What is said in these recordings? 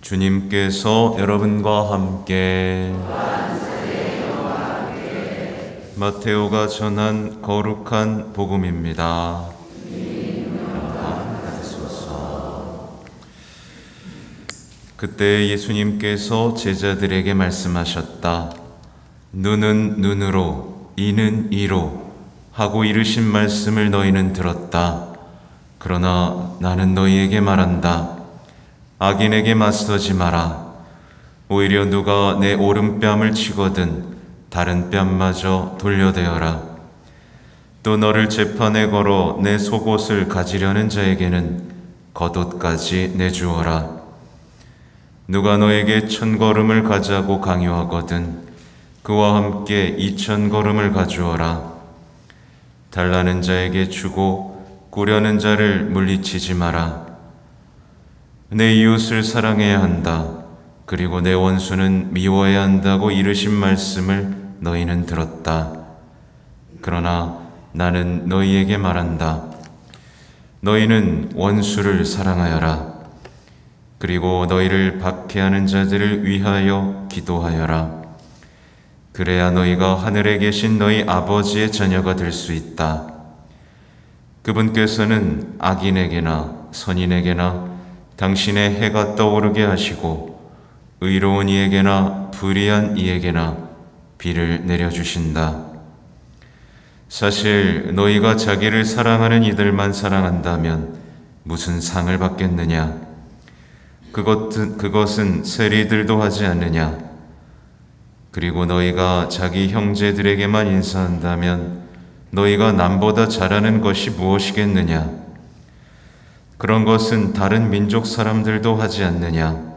주님께서 여러분과 함께 마테오가 전한 거룩한 복음입니다. 그때 예수님께서 제자들에게 말씀하셨다. 눈은 눈으로, 이는 이로 하고 이르신 말씀을 너희는 들었다. 그러나 나는 너희에게 말한다. 악인에게 맞서지 마라. 오히려 누가 내 오른뺨을 치거든 다른 뺨마저 돌려대어라. 또 너를 재판에 걸어 내 속옷을 가지려는 자에게는 겉옷까지 내주어라. 누가 너에게 1000걸음을 가자고 강요하거든 그와 함께 2000걸음을 가주어라. 달라는 자에게 주고 꾸려는 자를 물리치지 마라. 내 이웃을 사랑해야 한다. 그리고 내 원수는 미워해야 한다고 이르신 말씀을 너희는 들었다. 그러나 나는 너희에게 말한다. 너희는 원수를 사랑하여라. 그리고 너희를 박해하는 자들을 위하여 기도하여라. 그래야 너희가 하늘에 계신 너희 아버지의 자녀가 될 수 있다. 그분께서는 악인에게나 선인에게나 당신의 해가 떠오르게 하시고 의로운 이에게나 불의한 이에게나 비를 내려주신다. 사실 너희가 자기를 사랑하는 이들만 사랑한다면 무슨 상을 받겠느냐? 그것은 세리들도 하지 않느냐? 그리고 너희가 자기 형제들에게만 인사한다면 너희가 남보다 잘하는 것이 무엇이겠느냐? 그런 것은 다른 민족 사람들도 하지 않느냐?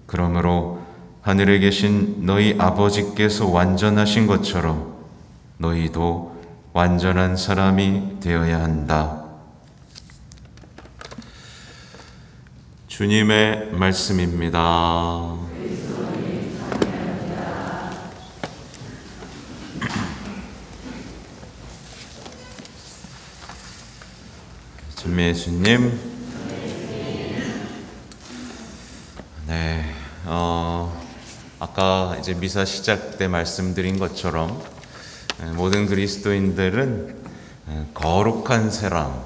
그러므로 하늘에 계신 너희 아버지께서 완전하신 것처럼 너희도 완전한 사람이 되어야 한다. 주님의 말씀입니다. 전미 예수님, 네, 아까 이제 미사 시작 때 말씀드린 것처럼 모든 그리스도인들은 거룩한 사람,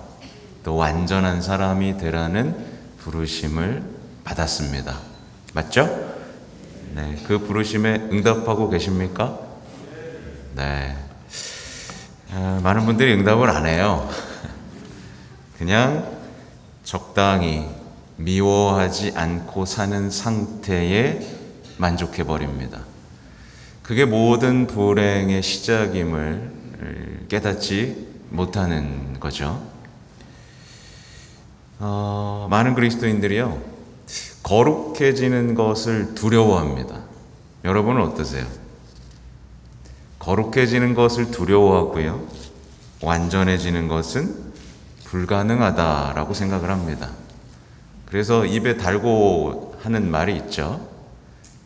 또 완전한 사람이 되라는 부르심을 받았습니다. 맞죠? 네, 그 부르심에 응답하고 계십니까? 네, 많은 분들이 응답을 안 해요. 그냥 적당히 미워하지 않고 사는 상태에 만족해버립니다. 그게 모든 불행의 시작임을 깨닫지 못하는 거죠. 많은 그리스도인들이요, 거룩해지는 것을 두려워합니다. 여러분은 어떠세요? 거룩해지는 것을 두려워하고요, 완전해지는 것은 불가능하다라고 생각을 합니다. 그래서 입에 달고 하는 말이 있죠.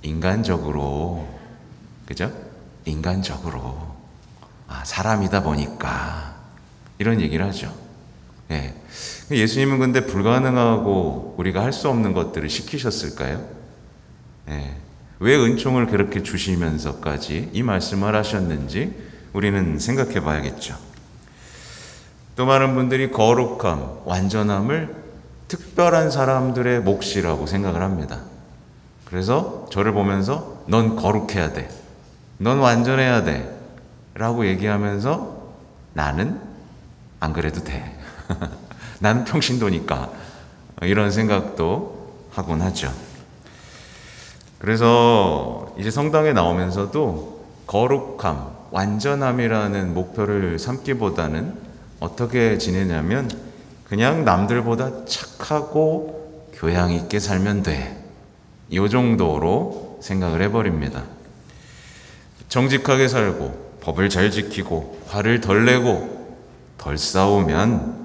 인간적으로, 그죠? 인간적으로. 사람이다 보니까. 이런 얘기를 하죠. 예. 예수님은 근데 불가능하고 우리가 할 수 없는 것들을 시키셨을까요? 예. 왜 은총을 그렇게 주시면서까지 이 말씀을 하셨는지 우리는 생각해 봐야겠죠. 또 많은 분들이 거룩함, 완전함을 특별한 사람들의 몫이라고 생각을 합니다. 그래서 저를 보면서 넌 거룩해야 돼, 넌 완전해야 돼 라고 얘기하면서 나는 안 그래도 돼. 나는 평신도니까, 이런 생각도 하곤 하죠. 그래서 이제 성당에 나오면서도 거룩함, 완전함이라는 목표를 삼기보다는 어떻게 지내냐면 그냥 남들보다 착하고 교양 있게 살면 돼, 이 정도로 생각을 해버립니다. 정직하게 살고 법을 잘 지키고 화를 덜 내고 덜 싸우면,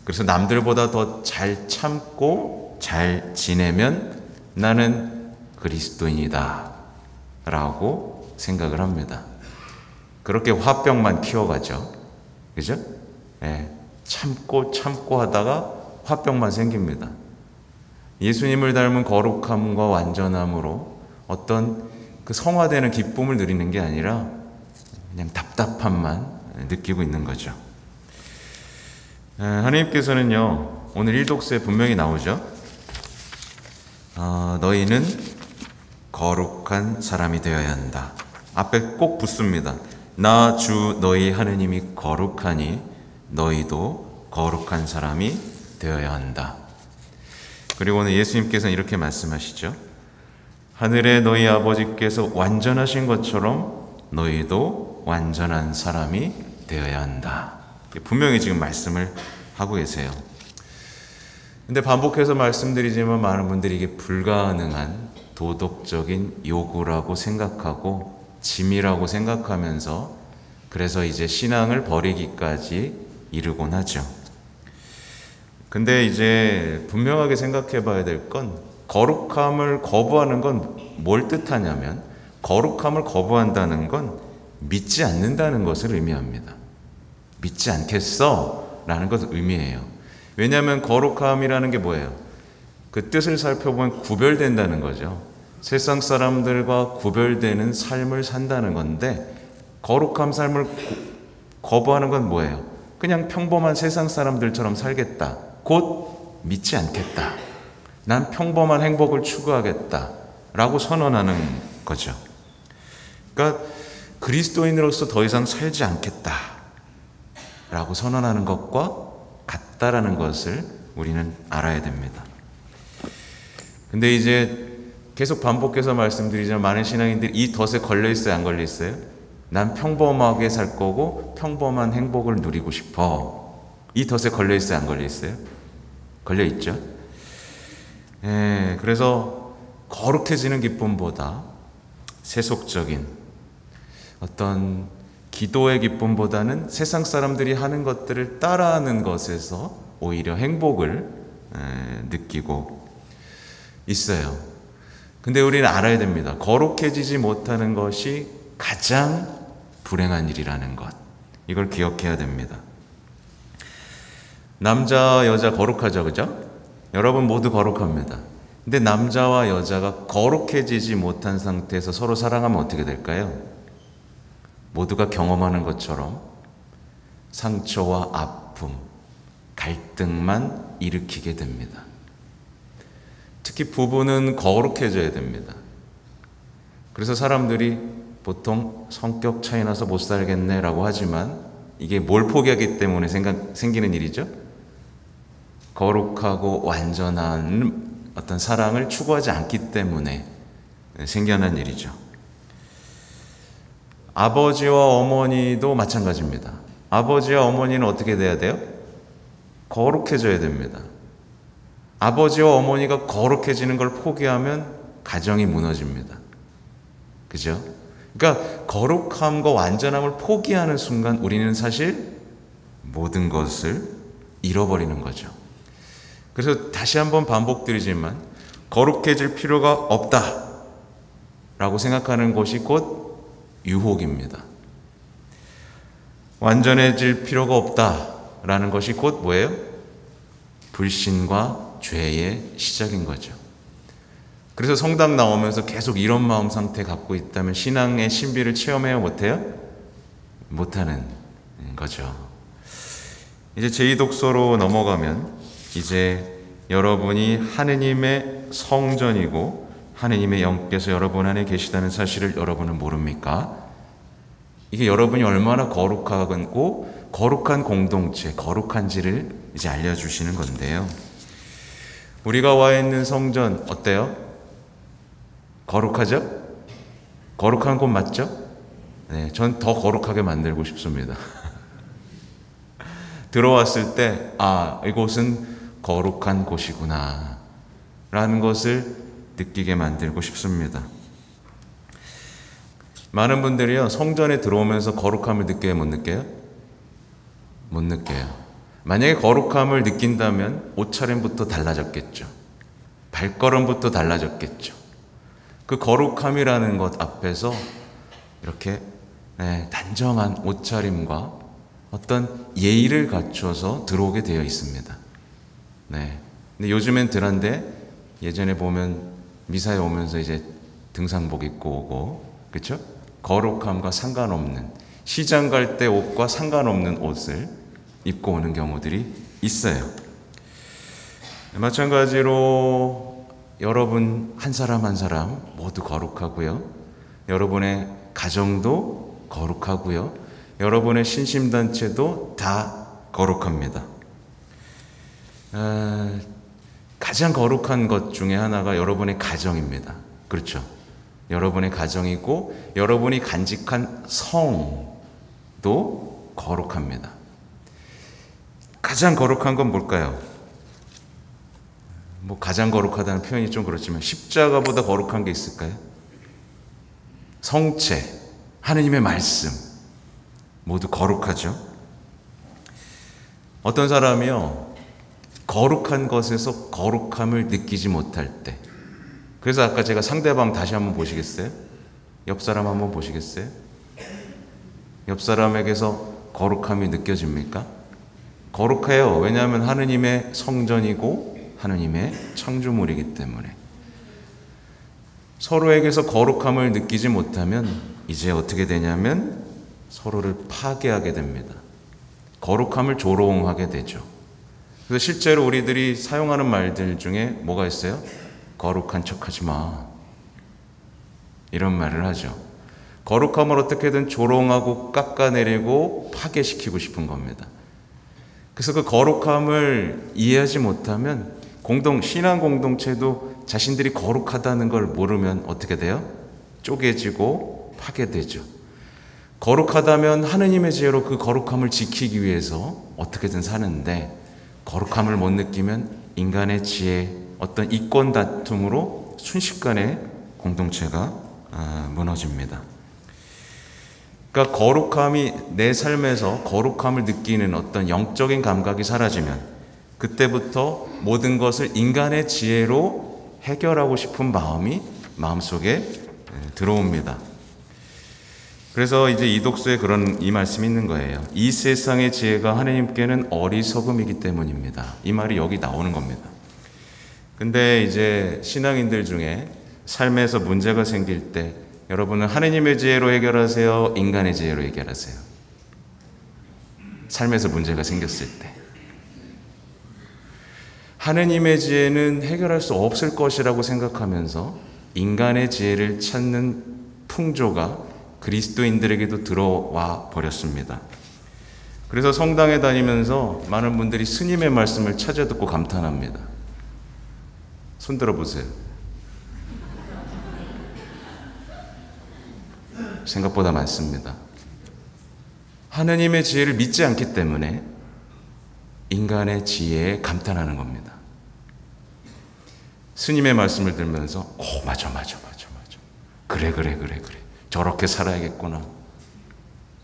그래서 남들보다 더 잘 참고 잘 지내면 나는 그리스도인이다 라고 생각을 합니다. 그렇게 화병만 키워가죠. 그죠? 예, 참고 하다가 화병만 생깁니다. 예수님을 닮은 거룩함과 완전함으로 어떤 그 성화되는 기쁨을 누리는 게 아니라 그냥 답답함만 느끼고 있는 거죠. 하나님께서는요, 오늘 일독서에 분명히 나오죠. 너희는 거룩한 사람이 되어야 한다. 앞에 꼭 붙습니다. 나 주 너희 하느님이 거룩하니 너희도 거룩한 사람이 되어야 한다. 그리고 오늘 예수님께서는 이렇게 말씀하시죠. 하늘의 너희 아버지께서 완전하신 것처럼 너희도 완전한 사람이 되어야 한다. 분명히 지금 말씀을 하고 계세요. 근데 반복해서 말씀드리지만 많은 분들이 이게 불가능한 도덕적인 요구라고 생각하고 짐이라고 생각하면서 그래서 이제 신앙을 버리기까지 이르곤 하죠. 근데 이제 분명하게 생각해 봐야 될 건 거룩함을 거부하는 건 뭘 뜻하냐면 거룩함을 거부한다는 건 믿지 않는다는 것을 의미합니다. 믿지 않겠어? 라는 것을 의미해요. 왜냐하면 거룩함이라는 게 뭐예요? 그 뜻을 살펴보면 구별된다는 거죠. 세상 사람들과 구별되는 삶을 산다는 건데 거룩한 삶을 거부하는 건 뭐예요? 그냥 평범한 세상 사람들처럼 살겠다. 곧 믿지 않겠다. 난 평범한 행복을 추구하겠다. 라고 선언하는 거죠. 그러니까 그리스도인으로서 더 이상 살지 않겠다. 라고 선언하는 것과 같다라는 것을 우리는 알아야 됩니다. 근데 이제 계속 반복해서 말씀드리지만 많은 신앙인들이 이 덫에 걸려 있어요, 안 걸려 있어요? 난 평범하게 살 거고 평범한 행복을 누리고 싶어. 이 덫에 걸려 있어요, 안 걸려 있어요? 걸려 있죠. 그래서 거룩해지는 기쁨보다 세속적인 어떤 기도의 기쁨보다는 세상 사람들이 하는 것들을 따라하는 것에서 오히려 행복을 느끼고 있어요. 근데 우리는 알아야 됩니다. 거룩해지지 못하는 것이 가장 불행한 일이라는 것. 이걸 기억해야 됩니다. 남자, 여자 거룩하죠, 그죠? 여러분 모두 거룩합니다. 근데 남자와 여자가 거룩해지지 못한 상태에서 서로 사랑하면 어떻게 될까요? 모두가 경험하는 것처럼 상처와 아픔, 갈등만 일으키게 됩니다. 특히 부부는 거룩해져야 됩니다. 그래서 사람들이 보통 성격 차이 나서 못 살겠네 라고 하지만 이게 뭘 포기하기 때문에 생기는 일이죠? 거룩하고 완전한 어떤 사랑을 추구하지 않기 때문에 생겨난 일이죠. 아버지와 어머니도 마찬가지입니다. 아버지와 어머니는 어떻게 돼야 돼요? 거룩해져야 됩니다. 아버지와 어머니가 거룩해지는 걸 포기하면 가정이 무너집니다. 그죠? 그러니까 거룩함과 완전함을 포기하는 순간 우리는 사실 모든 것을 잃어버리는 거죠. 그래서 다시 한번 반복드리지만 거룩해질 필요가 없다 라고 생각하는 것이 곧 유혹입니다. 완전해질 필요가 없다라는 것이 곧 뭐예요? 불신과 죄의 시작인 거죠. 그래서 성당 나오면서 계속 이런 마음 상태 갖고 있다면 신앙의 신비를 체험해야 못해요? 못하는 거죠. 이제 제2독서로 넘어가면 이제 여러분이 하느님의 성전이고 하느님의 영께서 여러분 안에 계시다는 사실을 여러분은 모릅니까? 이게 여러분이 얼마나 거룩하고 거룩한 공동체, 거룩한지를 이제 알려주시는 건데요. 우리가 와 있는 성전 어때요? 거룩하죠? 거룩한 곳 맞죠? 네, 전 더 거룩하게 만들고 싶습니다. 들어왔을 때, 이곳은 거룩한 곳이구나 라는 것을 느끼게 만들고 싶습니다. 많은 분들이요, 성전에 들어오면서 거룩함을 느껴요, 못 느껴요? 못 느껴요. 만약에 거룩함을 느낀다면 옷차림부터 달라졌겠죠. 발걸음부터 달라졌겠죠. 그 거룩함이라는 것 앞에서 이렇게 단정한 옷차림과 어떤 예의를 갖춰서 들어오게 되어 있습니다. 근데 요즘엔 덜한데 예전에 보면 미사에 오면서 이제 등산복 입고 오고, 그렇죠? 거룩함과 상관없는, 시장 갈 때 옷과 상관없는 옷을 입고 오는 경우들이 있어요. 마찬가지로 여러분 한 사람 한 사람 모두 거룩하고요. 여러분의 가정도 거룩하고요. 여러분의 신심단체도 다 거룩합니다. 가장 거룩한 것 중에 하나가 여러분의 가정입니다. 그렇죠? 여러분의 가정이고 여러분이 간직한 성도 거룩합니다. 가장 거룩한 건 뭘까요? 뭐 가장 거룩하다는 표현이 좀 그렇지만 십자가보다 거룩한 게 있을까요? 성체, 하느님의 말씀 모두 거룩하죠. 어떤 사람이요 거룩한 것에서 거룩함을 느끼지 못할 때, 그래서 아까 제가 상대방 다시 한번 보시겠어요? 옆 사람 한번 보시겠어요? 옆 사람에게서 거룩함이 느껴집니까? 거룩해요. 왜냐하면 하느님의 성전이고 하느님의 창조물이기 때문에. 서로에게서 거룩함을 느끼지 못하면 이제 어떻게 되냐면 서로를 파괴하게 됩니다. 거룩함을 조롱하게 되죠. 그래서 실제로 우리들이 사용하는 말들 중에 뭐가 있어요? 거룩한 척하지 마, 이런 말을 하죠. 거룩함을 어떻게든 조롱하고 깎아내리고 파괴시키고 싶은 겁니다. 그래서 그 거룩함을 이해하지 못하면 신앙 공동체도 자신들이 거룩하다는 걸 모르면 어떻게 돼요? 쪼개지고 파괴되죠. 거룩하다면 하느님의 지혜로 그 거룩함을 지키기 위해서 어떻게든 사는데, 거룩함을 못 느끼면 인간의 지혜, 어떤 이권 다툼으로 순식간에 공동체가 무너집니다. 그러니까 거룩함이, 내 삶에서 거룩함을 느끼는 어떤 영적인 감각이 사라지면 그때부터 모든 것을 인간의 지혜로 해결하고 싶은 마음이 마음속에 들어옵니다. 그래서 이제 이 독서에 이 말씀이 있는 거예요. 이 세상의 지혜가 하나님께는 어리석음이기 때문입니다. 이 말이 여기 나오는 겁니다. 근데 이제 신앙인들 중에 삶에서 문제가 생길 때 여러분은 하느님의 지혜로 해결하세요? 인간의 지혜로 해결하세요? 삶에서 문제가 생겼을 때. 하느님의 지혜는 해결할 수 없을 것이라고 생각하면서 인간의 지혜를 찾는 풍조가 그리스도인들에게도 들어와 버렸습니다. 그래서 성당에 다니면서 많은 분들이 스님의 말씀을 찾아 듣고 감탄합니다. 손 들어보세요. 생각보다 많습니다. 하느님의 지혜를 믿지 않기 때문에 인간의 지혜에 감탄하는 겁니다. 스님의 말씀을 들으면서 맞아. 그래. 저렇게 살아야겠구나.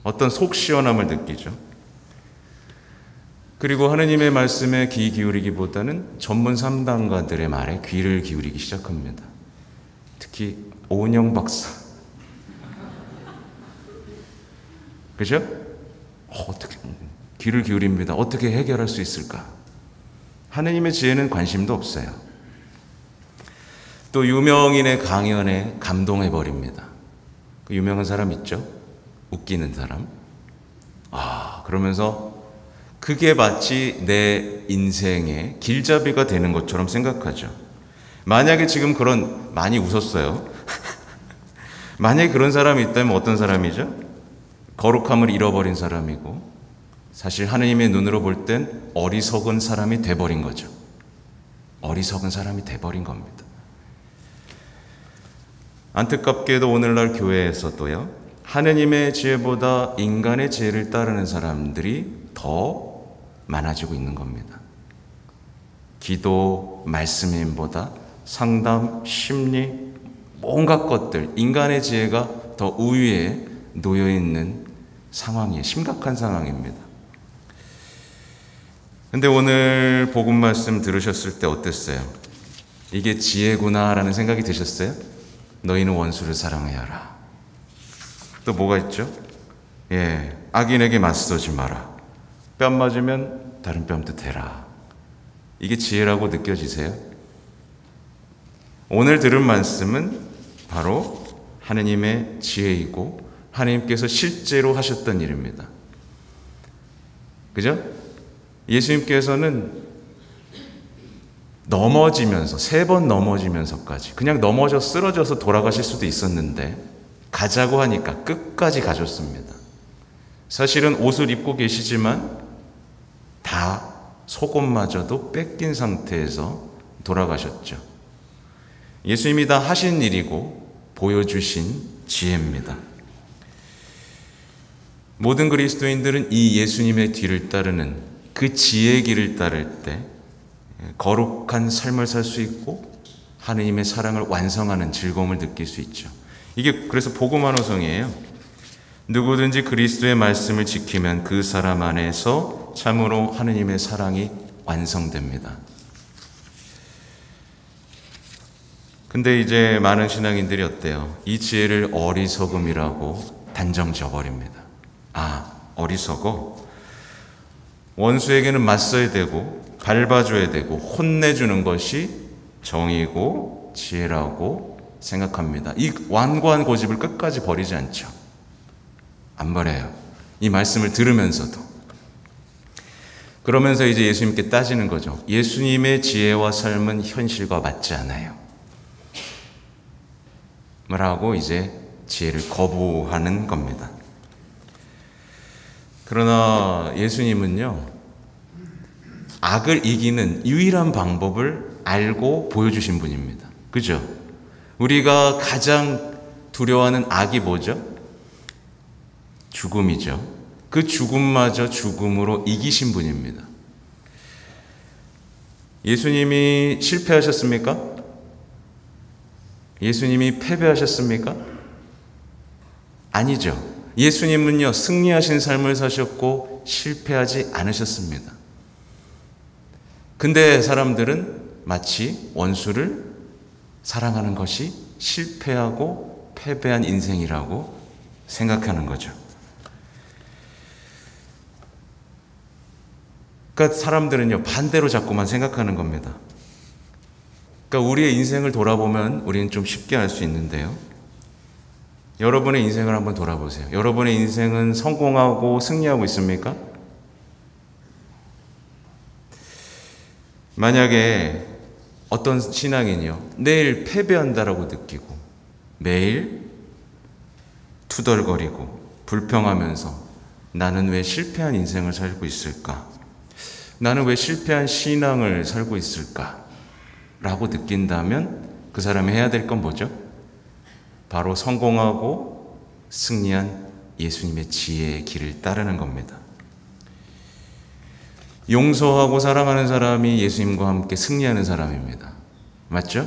어떤 속 시원함을 느끼죠. 그리고 하느님의 말씀에 귀 기울이기보다는 전문 상담가들의 말에 귀를 기울이기 시작합니다. 특히 오은영 박사. 그죠? 어떻게 귀를 기울입니다. 어떻게 해결할 수 있을까? 하느님의 지혜는 관심도 없어요. 또 유명인의 강연에 감동해버립니다. 그 유명한 사람 있죠? 웃기는 사람. 그러면서 그게 마치 내 인생의 길잡이가 되는 것처럼 생각하죠. 만약에 지금 많이 웃었어요. 만약에 그런 사람이 있다면 어떤 사람이죠? 거룩함을 잃어버린 사람이고, 사실 하느님의 눈으로 볼 땐 어리석은 사람이 돼버린 거죠. 어리석은 사람이 돼버린 겁니다. 안타깝게도 오늘날 교회에서도요, 하느님의 지혜보다 인간의 지혜를 따르는 사람들이 더 많아지고 있는 겁니다. 기도, 말씀임보다 상담, 심리, 온갖 것들, 인간의 지혜가 더 우위에 놓여있는 상황이에요. 심각한 상황입니다. 근데 오늘 복음 말씀 들으셨을 때 어땠어요? 이게 지혜구나 라는 생각이 드셨어요? 너희는 원수를 사랑해야 하라. 또 뭐가 있죠? 악인에게 맞서지 마라. 뺨 맞으면 다른 뺨도 대라. 이게 지혜라고 느껴지세요? 오늘 들은 말씀은 바로 하느님의 지혜이고 하느님께서 실제로 하셨던 일입니다. 그죠? 예수님께서는 넘어지면서 3번 넘어지면서까지 그냥 넘어져 쓰러져서 돌아가실 수도 있었는데 가자고 하니까 끝까지 가셨습니다. 사실은 옷을 입고 계시지만 다 속옷마저도 뺏긴 상태에서 돌아가셨죠. 예수님이 다 하신 일이고 보여주신 지혜입니다. 모든 그리스도인들은 이 예수님의 뒤를 따르는 그 지혜의 길을 따를 때 거룩한 삶을 살 수 있고 하느님의 사랑을 완성하는 즐거움을 느낄 수 있죠. 이게 그래서 복음화 노성이에요. 누구든지 그리스도의 말씀을 지키면 그 사람 안에서 참으로 하느님의 사랑이 완성됩니다. 근데 이제 많은 신앙인들이 어때요? 이 지혜를 어리석음이라고 단정 지어버립니다. 아, 어리석어? 원수에게는 맞서야 되고 밟아줘야 되고 혼내주는 것이 정의고 지혜라고 생각합니다. 이 완고한 고집을 끝까지 버리지 않죠. 안 버려요. 이 말씀을 들으면서도. 그러면서 이제 예수님께 따지는 거죠. 예수님의 지혜와 삶은 현실과 맞지 않아요. 라고 이제 지혜를 거부하는 겁니다. 그러나 예수님은요, 악을 이기는 유일한 방법을 알고 보여주신 분입니다. 그죠? 우리가 가장 두려워하는 악이 뭐죠? 죽음이죠. 그 죽음마저 죽음으로 이기신 분입니다. 예수님이 실패하셨습니까? 예수님이 패배하셨습니까? 아니죠. 예수님은요, 승리하신 삶을 사셨고 실패하지 않으셨습니다. 근데 사람들은 마치 원수를 사랑하는 것이 실패하고 패배한 인생이라고 생각하는 거죠. 그러니까 사람들은요, 반대로 자꾸만 생각하는 겁니다. 그러니까 우리의 인생을 돌아보면 우리는 좀 쉽게 알 수 있는데요. 여러분의 인생을 한번 돌아보세요. 여러분의 인생은 성공하고 승리하고 있습니까? 만약에 어떤 신앙인이요, 내일 패배한다라고 느끼고 매일 투덜거리고 불평하면서 나는 왜 실패한 인생을 살고 있을까? 나는 왜 실패한 신앙을 살고 있을까? 라고 느낀다면 그 사람이 해야 될 건 뭐죠? 바로 성공하고 승리한 예수님의 지혜의 길을 따르는 겁니다. 용서하고 사랑하는 사람이 예수님과 함께 승리하는 사람입니다. 맞죠?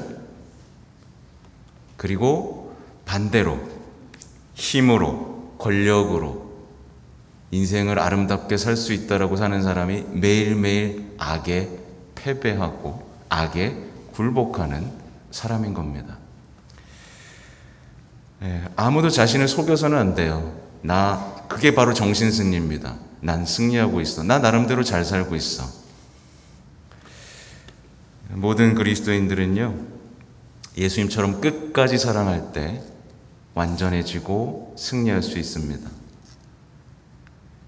그리고 반대로 힘으로, 권력으로 인생을 아름답게 살 수 있다라고 사는 사람이 매일매일 악에 패배하고 악에 굴복하는 사람인 겁니다. 아무도 자신을 속여서는 안 돼요. 그게 바로 정신승리입니다. 난 승리하고 있어. 나 나름대로 잘 살고 있어. 모든 그리스도인들은요, 예수님처럼 끝까지 사랑할 때 완전해지고 승리할 수 있습니다.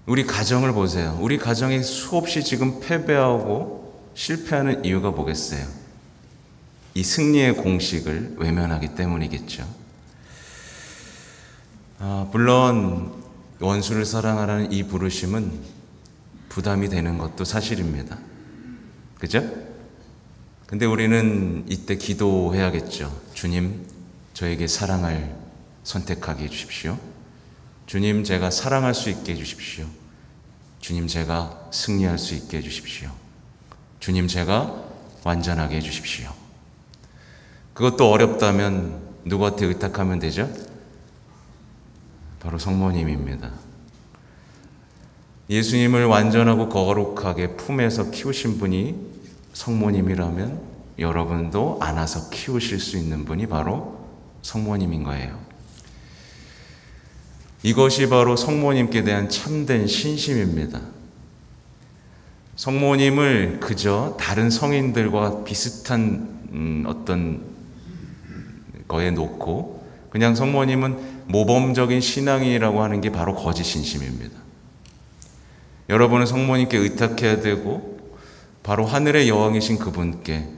우리 가정을 보세요. 우리 가정이 수없이 지금 패배하고 실패하는 이유가 뭐겠어요? 이 승리의 공식을 외면하기 때문이겠죠. 물론 원수를 사랑하라는 이 부르심은 부담이 되는 것도 사실입니다. 그죠? 근데 우리는 이때 기도해야겠죠. 주님, 저에게 사랑을 선택하게 해주십시오. 주님, 제가 사랑할 수 있게 해주십시오. 주님, 제가 승리할 수 있게 해주십시오. 주님, 제가 완전하게 해주십시오. 그것도 어렵다면 누구한테 의탁하면 되죠? 바로 성모님입니다. 예수님을 완전하고 거룩하게 품에서 키우신 분이 성모님이라면 여러분도 안아서 키우실 수 있는 분이 바로 성모님인 거예요. 이것이 바로 성모님께 대한 참된 신심입니다. 성모님을 그저 다른 성인들과 비슷한 어떤 거에 놓고 그냥 성모님은 모범적인 신앙이라고 하는 게 바로 거짓 신심입니다. 여러분은 성모님께 의탁해야 되고 바로 하늘의 여왕이신 그분께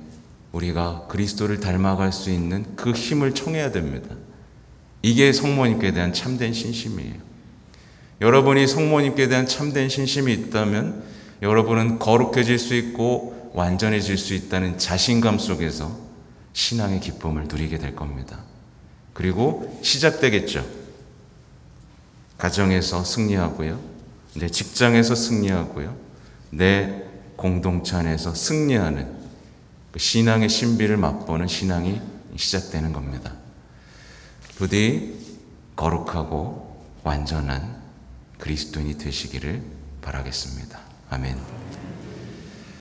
우리가 그리스도를 닮아갈 수 있는 그 힘을 청해야 됩니다. 이게 성모님께 대한 참된 신심이에요. 여러분이 성모님께 대한 참된 신심이 있다면 여러분은 거룩해질 수 있고 완전해질 수 있다는 자신감 속에서 신앙의 기쁨을 누리게 될 겁니다. 그리고 시작되겠죠. 가정에서 승리하고요. 내 직장에서 승리하고요. 내 공동체 안에서 승리하는 그 신앙의 신비를 맛보는 신앙이 시작되는 겁니다. 부디 거룩하고 완전한 그리스도인이 되시기를 바라겠습니다. 아멘.